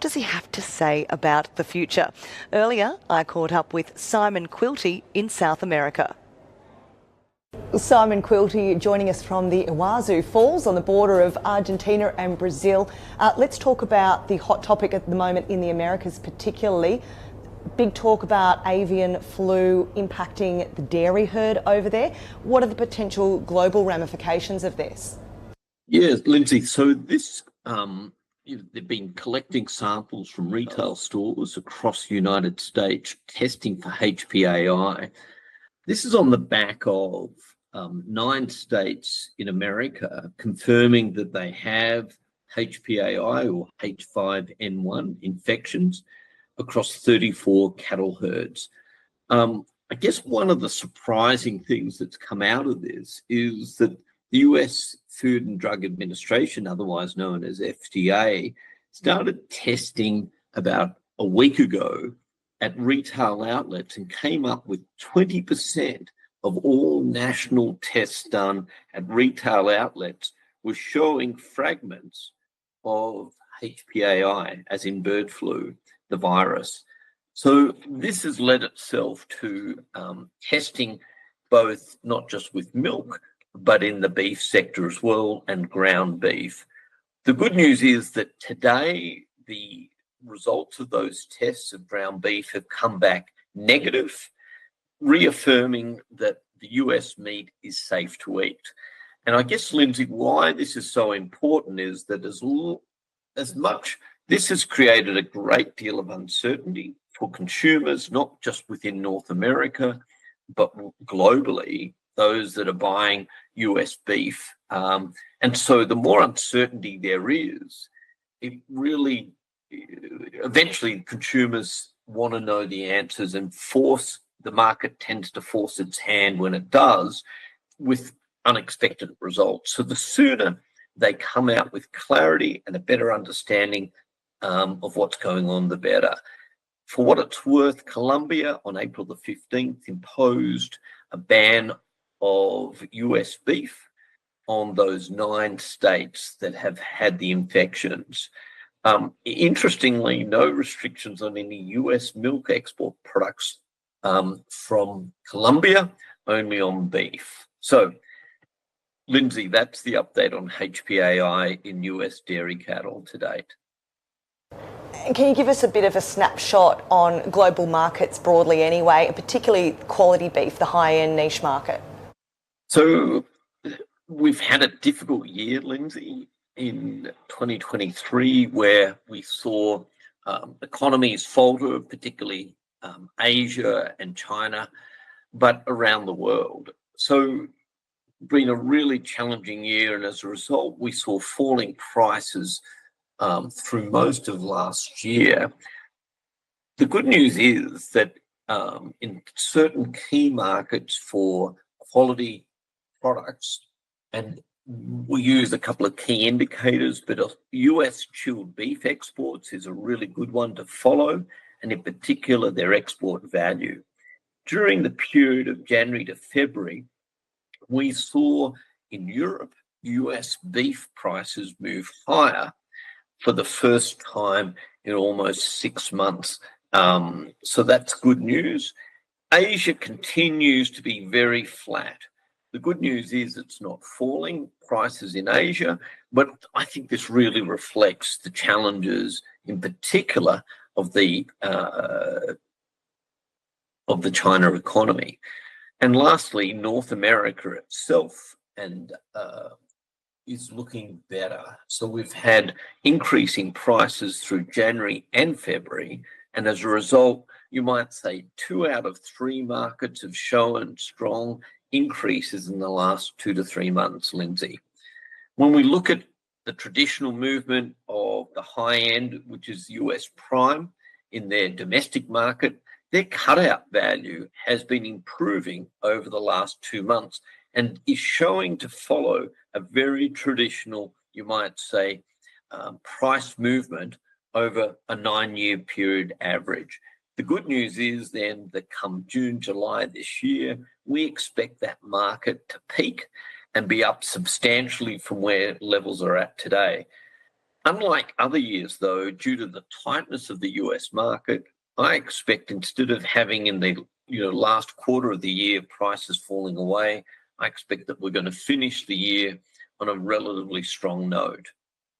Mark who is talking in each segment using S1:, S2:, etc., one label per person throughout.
S1: what does he have to say about the future? Earlier, I caught up with Simon Quilty in South America. Simon Quilty joining us from the Iguazu Falls on the border of Argentina and Brazil. Let's talk about the hot topic at the moment in the Americas particularly. Big talk about avian flu impacting the dairy herd over there. What are the potential global ramifications of this?
S2: Yes, Lindsay, so this, they've been collecting samples from retail stores across the United States, testing for HPAI. This is on the back of 9 states in America confirming that they have HPAI or H5N1 infections across 34 cattle herds. I guess one of the surprising things that's come out of this is that the US Food and Drug Administration, otherwise known as FDA, started testing about a week ago at retail outlets and came up with 20% of all national tests done at retail outlets was showing fragments of HPAI, as in bird flu, the virus. So this has led itself to testing both not just with milk, but in the beef sector as well, and ground beef. The good news is that today the results of those tests of ground beef have come back negative, reaffirming that the US meat is safe to eat. And I guess, Lindsay, why this is so important is that as much this has created a great deal of uncertainty for consumers, not just within North America, but globally, those that are buying US beef. And so the more uncertainty there is, it really, eventually consumers want to know the answers, and the market tends to force its hand when it does with unexpected results. So the sooner they come out with clarity and a better understanding of what's going on, the better. For what it's worth, Colombia on April the 15th imposed a ban of US beef on those 9 states that have had the infections. Interestingly, no restrictions on any US milk export products from Colombia, only on beef. So, Lindsay, that's the update on HPAI in US dairy cattle to date.
S1: Can you give us a bit of a snapshot on global markets broadly anyway, particularly quality beef, the high-end niche market?
S2: So we've had a difficult year, Lindsay, in 2023, where we saw economies falter, particularly Asia and China, but around the world. So been a really challenging year, and as a result, we saw falling prices through most of last year. The good news is that in certain key markets for quality products, and we use a couple of key indicators, but US chilled beef exports is a really good one to follow, and in particular their export value. During the period of January to February, we saw in Europe US beef prices move higher for the first time in almost 6 months. So that's good news. Asia continues to be very flat. The good news is it's not falling prices in Asia, but I think this really reflects the challenges in particular of the China economy. And lastly, North America itself is looking better. So we've had increasing prices through January and February, and as a result, you might say 2 out of 3 markets have shown strong increases in the last 2 to 3 months, Lindsay. When we look at the traditional movement of the high end, which is US prime in their domestic market, their cutout value has been improving over the last 2 months and is showing to follow a very traditional, you might say, price movement over a 9-year period average. The good news is then that come June, July this year, we expect that market to peak and be up substantially from where levels are at today. Unlike other years, though, due to the tightness of the US market, I expect instead of having in the last quarter of the year prices falling away, I expect that we're going to finish the year on a relatively strong note.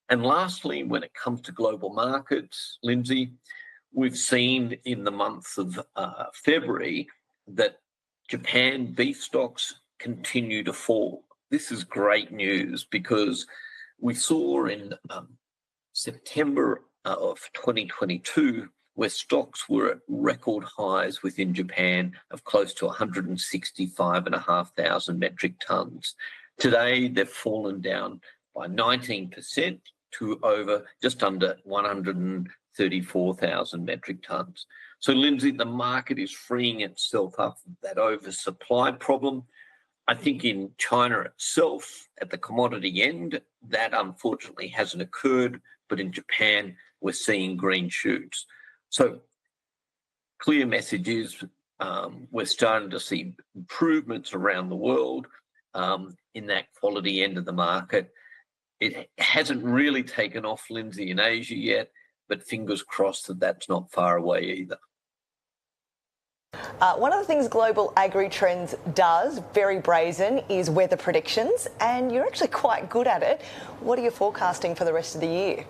S2: And lastly, when it comes to global markets, Lindsay, we've seen in the month of February that Japan beef stocks continue to fall. This is great news because we saw in September of 2022 where stocks were at record highs within Japan of close to 165,500 metric tons. Today, they've fallen down by 19% to over just under 134,000 metric tons. So, Lindsay, the market is freeing itself up from that oversupply problem. I think in China itself, at the commodity end, that unfortunately hasn't occurred, but in Japan, we're seeing green shoots. So, clear message is we're starting to see improvements around the world in that quality end of the market. It hasn't really taken off, Lindsay, in Asia yet, but fingers crossed that that's not far away either.
S1: One of the things Global Agri Trends does, very brazen, is weather predictions, and you're actually quite good at it. What are you forecasting for the rest of the year?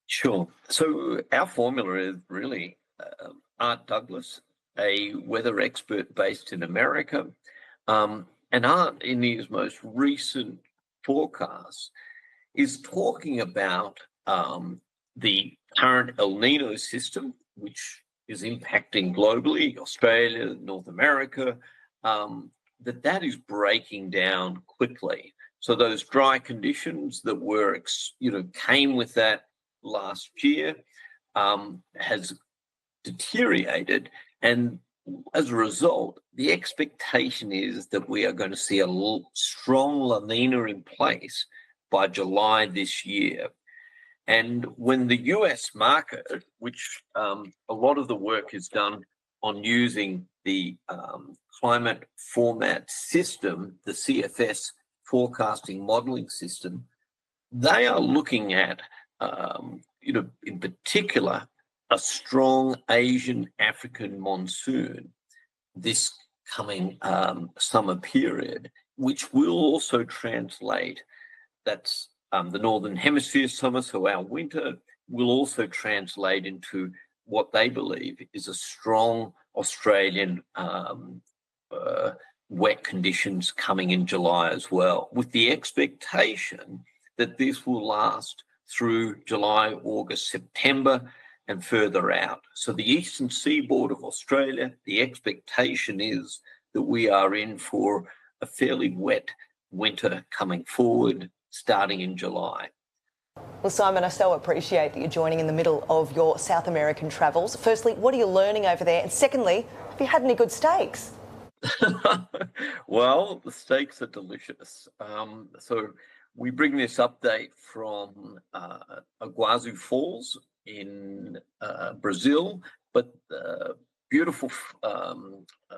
S2: Sure. So our formula is really Art Douglas, a weather expert based in America. And Art, in his most recent forecast, is talking about the current El Nino system, which is impacting globally, Australia, North America, that is breaking down quickly. So those dry conditions that were, came with that last year has deteriorated, and as a result, the expectation is that we are going to see a strong La Nina in place by July this year. And when the US market, which a lot of the work is done on using the climate format system, the CFS forecasting modeling system, they are looking at, in particular, a strong Asian African monsoon this coming summer period, which will also translate, that's the Northern Hemisphere summer, so our winter, will also translate into what they believe is a strong Australian wet conditions coming in July as well, with the expectation that this will last through July, August, September, and further out. So the eastern seaboard of Australia, the expectation is that we are in for a fairly wet winter coming forward, starting in July.
S1: Well, Simon, I so appreciate that you're joining in the middle of your South American travels. Firstly, what are you learning over there? And secondly, have you had any good steaks?
S2: Well, the steaks are delicious. So we bring this update from Iguazu Falls in Brazil, but beautiful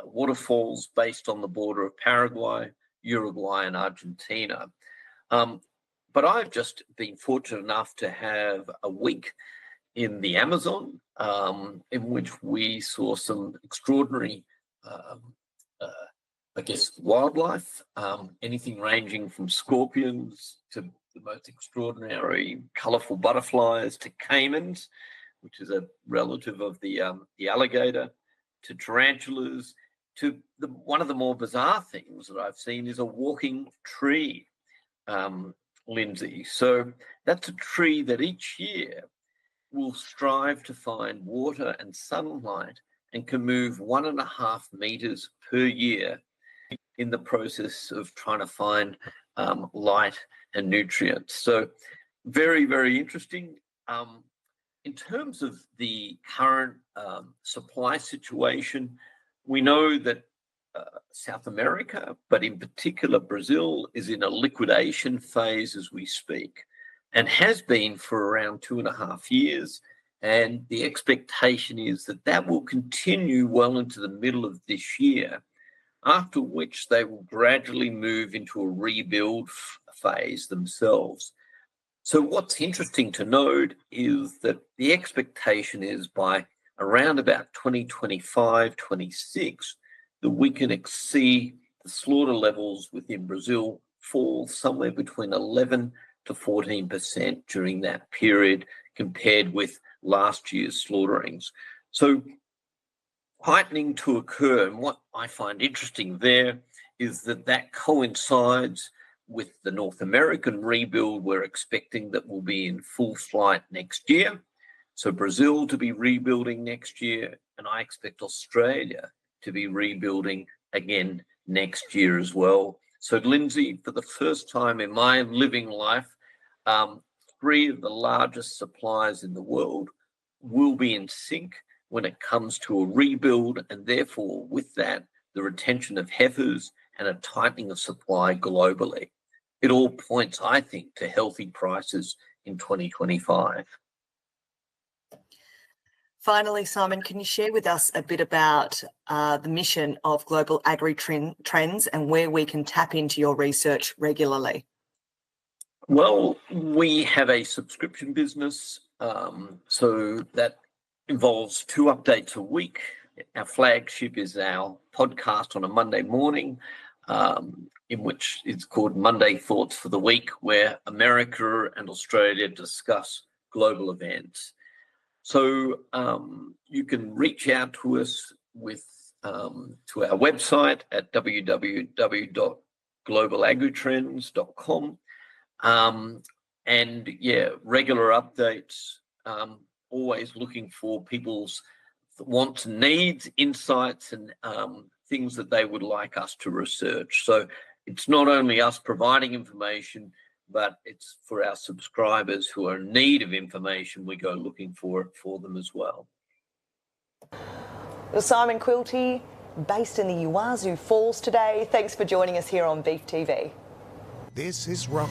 S2: waterfalls based on the border of Paraguay, Uruguay, and Argentina. But I've just been fortunate enough to have a week in the Amazon, in which we saw some extraordinary, wildlife, anything ranging from scorpions to the most extraordinary colourful butterflies to caimans, which is a relative of the alligator, to tarantulas, to one of the more bizarre things that I've seen is a walking tree, Lindsay. So that's a tree that each year will strive to find water and sunlight and can move 1.5 meters per year in the process of trying to find light and nutrients. So very, very interesting. In terms of the current supply situation, we know that South America, but in particular Brazil, is in a liquidation phase as we speak, and has been for around 2.5 years. And the expectation is that that will continue well into the middle of this year, after which they will gradually move into a rebuild phase themselves. So what's interesting to note is that the expectation is by around about 2025, 26, that we can see the slaughter levels within Brazil fall somewhere between 11 to 14% during that period compared with last year's slaughterings. So tightening to occur, and what I find interesting there is that coincides with the North American rebuild we're expecting that will be in full flight next year. So Brazil to be rebuilding next year, and I expect Australia to be rebuilding again next year as well. So Lindsay, for the first time in my living life, 3 of the largest suppliers in the world will be in sync when it comes to a rebuild, and therefore with that, the retention of heifers and a tightening of supply globally. It all points, I think, to healthy prices in 2025.
S1: Finally, Simon, can you share with us a bit about the mission of Global Agri Trends and where we can tap into your research regularly?
S2: Well, we have a subscription business, so that involves 2 updates a week. Our flagship is our podcast on a Monday morning, in which it's called Monday Thoughts for the Week, where America and Australia discuss global events. So you can reach out to us with to our website at www.globalagritrends.com, and regular updates. Always looking for people's wants and needs, insights, and things that they would like us to research. So it's not only us providing information, but it's for our subscribers who are in need of information. We go looking for it for them as well.
S1: Well, Simon Quilty, based in the Yazoo Falls today. Thanks for joining us here on Beef TV.
S3: This is Rock.